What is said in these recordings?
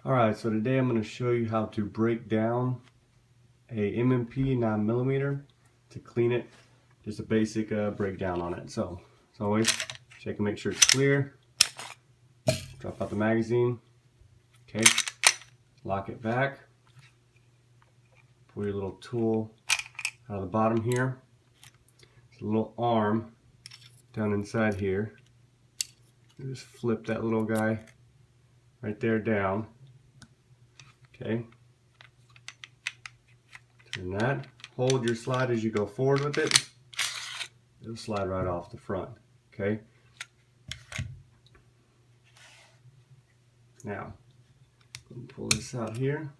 Alright, so today I'm going to show you how to break down a M&P 9mm to clean it. Just a basic breakdown on it. So, as always, check and make sure it's clear. Drop out the magazine. Okay, lock it back. Pull your little tool out of the bottom here. There's a little arm down inside here. You just flip that little guy right there down. Okay. Turn that. Hold your slide as you go forward with it. It'll slide right off the front. Okay. Now, pull this out here.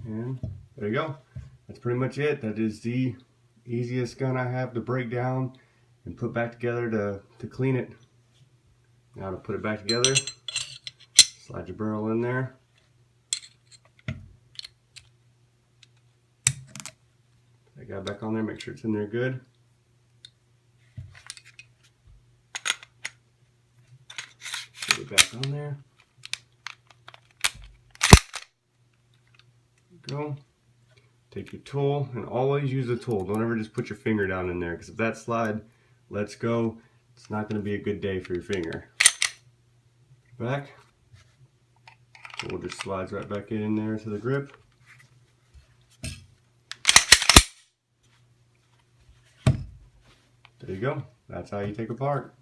And there you go. That's pretty much it. That is the easiest gun I have to break down and put back together to clean it. Now to put it back together, slide your barrel in there. Put that guy back on there, make sure it's in there good. Put it back on there. There you go. Take your tool and always use the tool. Don't ever just put your finger down in there, because if that slide lets go, it's not going to be a good day for your finger. Back. Tool just slides right back in there to the grip. There you go. That's how you take apart.